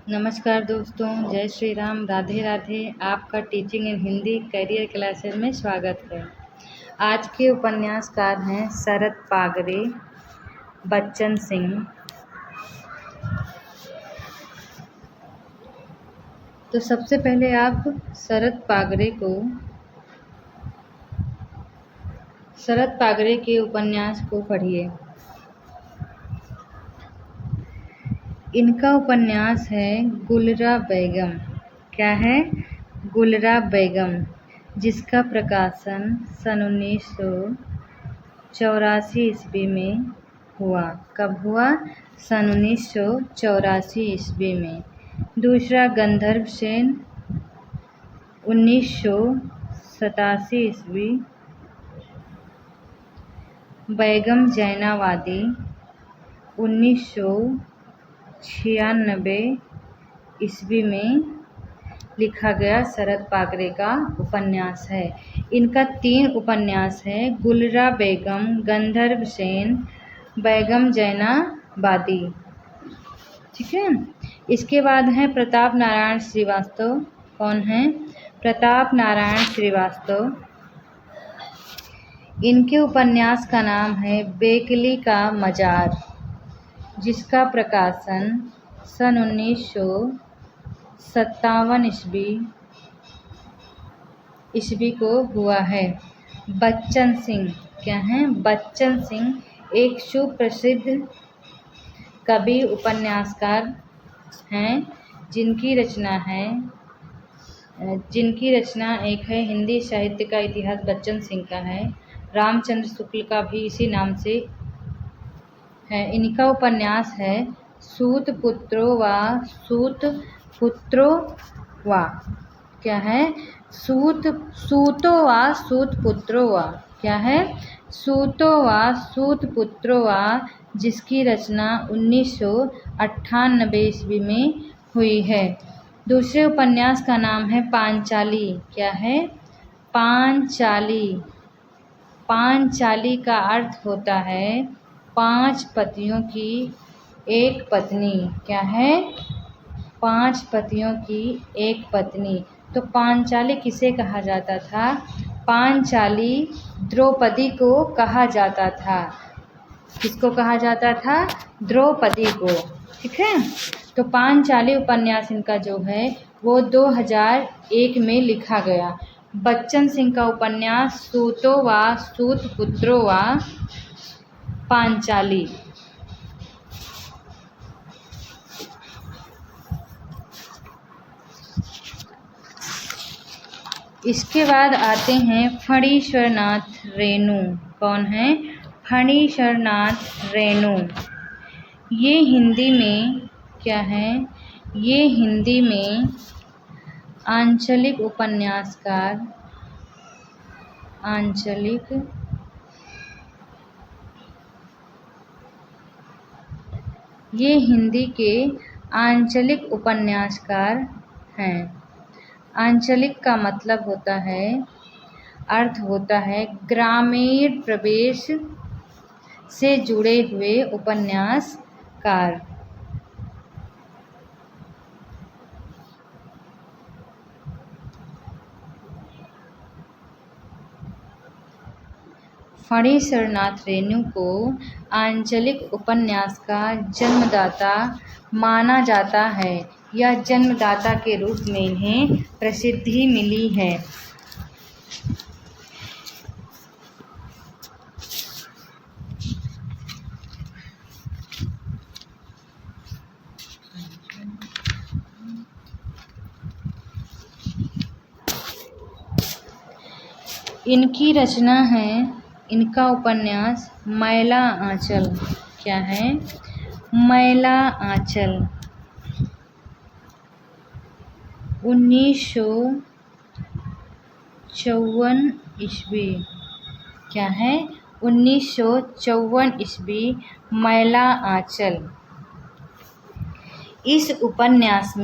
नमस्कार दोस्तों, जय श्री राम, राधे राधे। आपका teaching in Hindi career classes में स्वागत है। आज के उपन्यासकार हैं शरद पागरे, बच्चन सिंह। तो सबसे पहले आप शरद पागरे के उपन्यास को पढ़िए। इनका उपन्यास है गुलरा बेगम। क्या है? गुलरा बेगम, जिसका प्रकाशन सन 1984 ईस्वी में हुआ। कब हुआ? सन 1984 ईस्वी में। दूसरा गंधर्व सेन 1987 ईस्वी। बेगम जैनावादी 1996 ईस्वी में लिखा गया शरद पागरे का उपन्यास है। इनका 3 उपन्यास है, गुलरा बेगम, गंधर्व सेन, बेगम जैनावादी। ठीक है। इसके बाद है प्रताप नारायण श्रीवास्तव। कौन है? प्रताप नारायण श्रीवास्तव। इनके उपन्यास का नाम है बेकली का मजार, जिसका प्रकाशन सन 1957 ईस्वी को हुआ है। बच्चन सिंह। क्या है? बच्चन सिंह एक सुप्रसिद्ध कवि उपन्यासकार हैं, जिनकी रचना एक है हिंदी साहित्य का इतिहास बच्चन सिंह का है। रामचंद्र शुक्ल का भी इसी नाम से है। इनका उपन्यास है सूत पुत्रो वा। क्या है? सूतो पुत्रो वा। क्या है? सूत पुत्रो वा, जिसकी रचना 1998 ईस्वी में हुई है। दूसरे उपन्यास का नाम है पांचाली। क्या है? पांचाली। पांचाली का अर्थ होता है 5 पतियों की एक पत्नी। क्या है? 5 पतियों की एक पत्नी। तो पांचाली किसे कहा जाता था? पांचाली द्रौपदी को कहा जाता था। किसको कहा जाता था? द्रौपदी को। ठीक है। तो पांचाली उपन्यास इनका जो है वो 2001 में लिखा गया। बच्चन सिंह का उपन्यास सूत पुत्रो वा, पांचाली। इसके बाद आते हैं फणीश्वरनाथ रेणु। कौन है? फणीश्वरनाथ रेणु। ये हिंदी में क्या है? ये हिंदी में आंचलिक उपन्यासकार, ये हिंदी के आंचलिक उपन्यासकार हैं। आंचलिक का मतलब होता है, अर्थ होता है ग्रामीण प्रदेश से जुड़े हुए उपन्यासकार। फणीश्वरनाथ रेणु को आंचलिक उपन्यास का जन्मदाता माना जाता है, या जन्मदाता के रूप में इन्हें प्रसिद्धि मिली है। इनकी रचना है, इनका उपन्यास मैला आंचल। क्या है? मैला आंचल 1954 ईस्वी। क्या है? 1954 ईस्वी, मैला आंचल। इस उपन्यास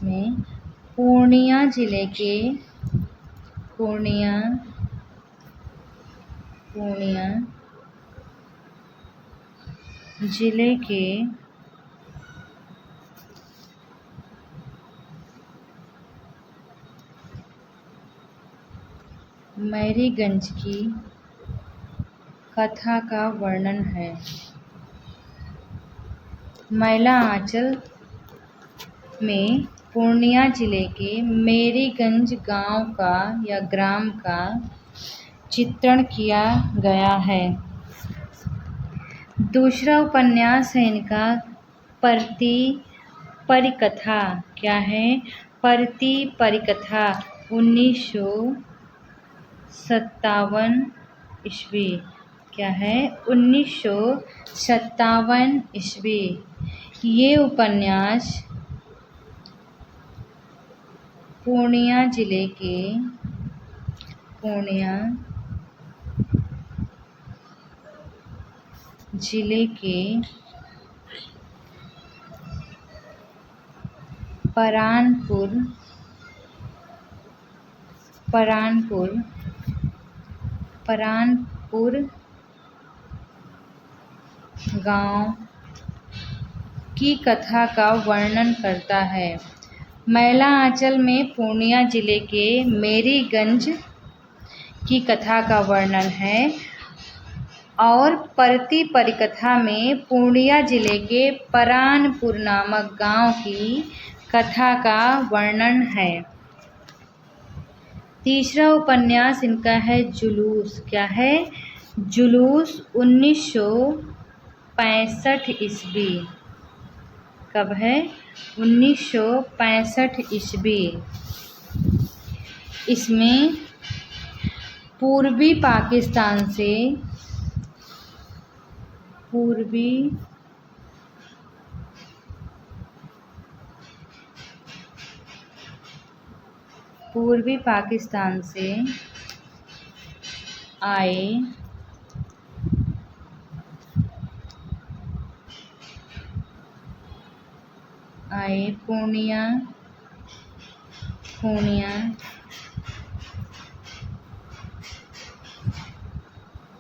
में पूर्णिया जिले के पूर्णिया जिले के मैरीगंज की कथा का वर्णन है। मैला आंचल में पूर्णिया जिले के मैरीगंज गांव का या ग्राम का चित्रण किया गया है। दूसरा उपन्यास है इनका परती परिकथा। क्या है? परती परिकथा 1957 ईस्वी। क्या है? 1957 ईस्वी। ये उपन्यास पूर्णिया जिले के परानपुर गांव की कथा का वर्णन करता है। मैला आंचल में पूर्णिया जिले के मैरीगंज की कथा का वर्णन है और परती परिकथा में पूर्णिया जिले के परानपुर नामक गांव की कथा का वर्णन है। तीसरा उपन्यास इनका है जुलूस। क्या है? जुलूस 1965 ईस्वी। कब है? 1965 ईस्वी। इसमें पूर्वी पाकिस्तान से आए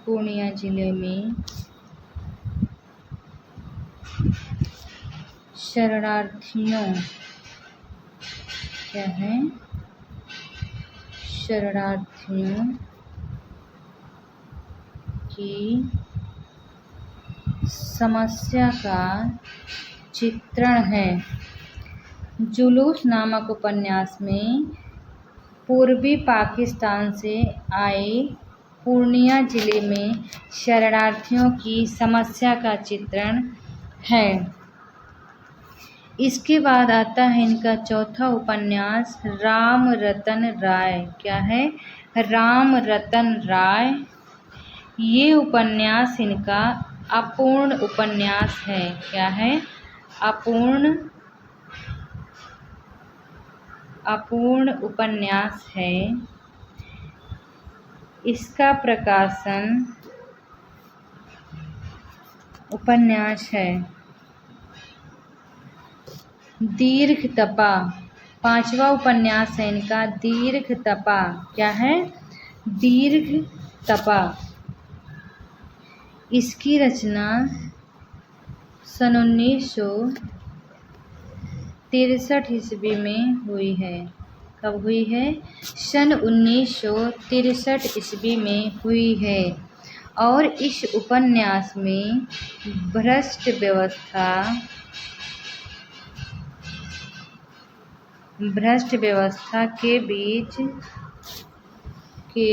पूर्णिया जिले में शरणार्थियों की समस्या का चित्रण है। जुलूस नामक उपन्यास में पूर्वी पाकिस्तान से आए पूर्णिया जिले में शरणार्थियों की समस्या का चित्रण है। इसके बाद आता है इनका चौथा उपन्यास राम रतन राय। क्या है? राम रतन राय। ये उपन्यास इनका अपूर्ण उपन्यास है। क्या है? अपूर्ण उपन्यास है। इसका प्रकाशन उपन्यास है दीर्घ तपा। पांचवा उपन्यास है इनका दीर्घ तपा। क्या है? दीर्घ तपा। इसकी रचना सन 1963 ईस्वी में हुई है। कब हुई है? सन 1963 ईस्वी में हुई है और इस उपन्यास में भ्रष्ट व्यवस्था के बीच के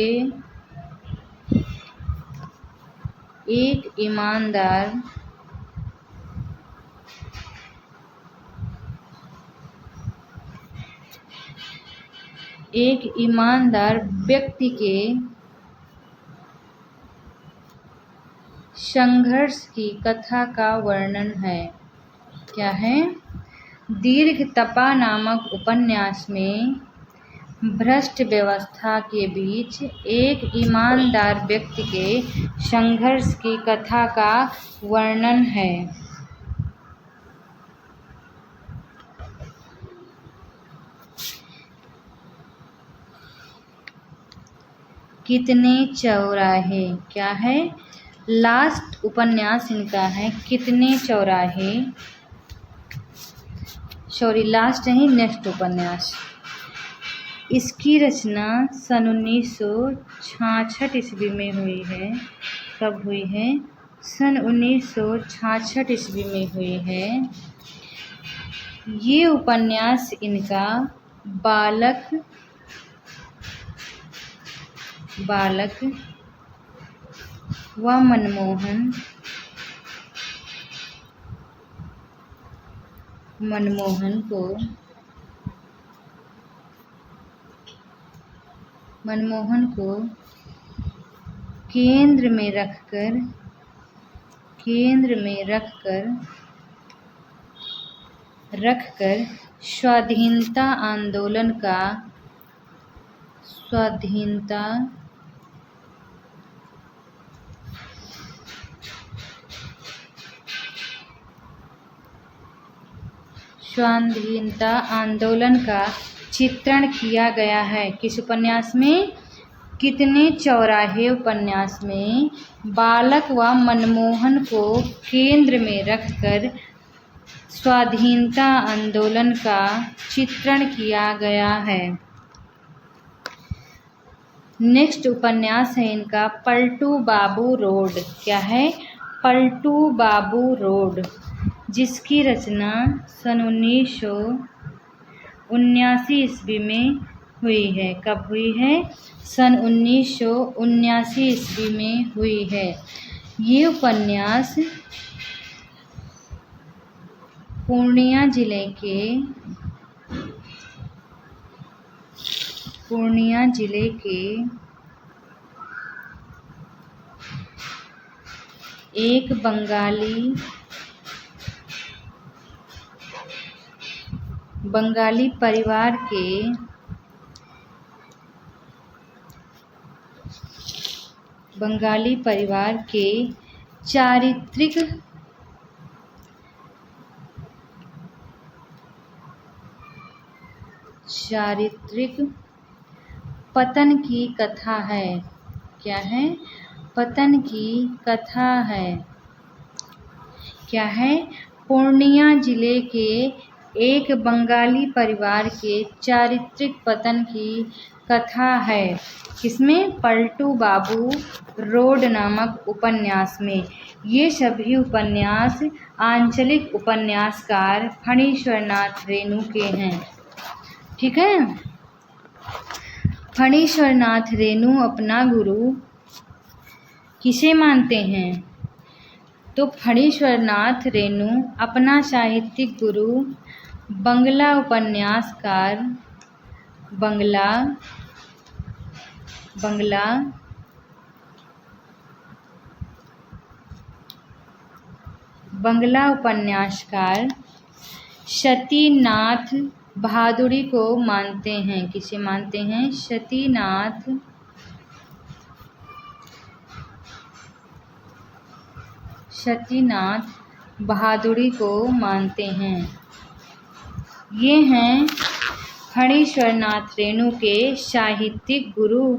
एक ईमानदार व्यक्ति के संघर्ष की कथा का वर्णन है। क्या है? दीर्घ तपा नामक उपन्यास में भ्रष्ट व्यवस्था के बीच एक ईमानदार व्यक्ति के संघर्ष की कथा का वर्णन है। कितने चौराहे। क्या है? लास्ट उपन्यास इनका है कितने चौराहे। सॉरी, लास्ट नहीं, नेक्स्ट उपन्यास। इसकी रचना सन 1966 ईस्वी में हुई है। कब हुई है? सन 1966 ईस्वी में हुई है। ये उपन्यास इनका बालक व मनमोहन को केंद्र में रखकर स्वाधीनता आंदोलन का चित्रण किया गया है। किस उपन्यास में? कितने चौराहे उपन्यास में बालक व मनमोहन को केंद्र में रखकर स्वाधीनता आंदोलन का चित्रण किया गया है। नेक्स्ट उपन्यास है इनका पलटू बाबू रोड। क्या है? पलटू बाबू रोड, जिसकी रचना सन 1979 ईस्वी में हुई है। कब हुई है? सन 1979 ईस्वी में हुई है। ये उपन्यास पूर्णिया जिले के एक बंगाली परिवार के चारित्रिक पतन की कथा है। क्या है? पतन की कथा है। क्या है? पूर्णिया जिले के एक बंगाली परिवार के चारित्रिक पतन की कथा है। किसमें? पलटू बाबू रोड नामक उपन्यास में। ये सभी उपन्यास आंचलिक उपन्यासकार फणीश्वरनाथ रेणु के हैं। ठीक है। फणीश्वरनाथ रेणु अपना गुरु किसे मानते हैं? तो फणीश्वरनाथ रेणु अपना साहित्यिक गुरु बंगला उपन्यासकार सतीनाथ भादुड़ी को मानते हैं। किसे मानते हैं? सतीनाथ भादुड़ी को मानते हैं। ये हैं फणीश्वरनाथ रेणु के साहित्यिक गुरु।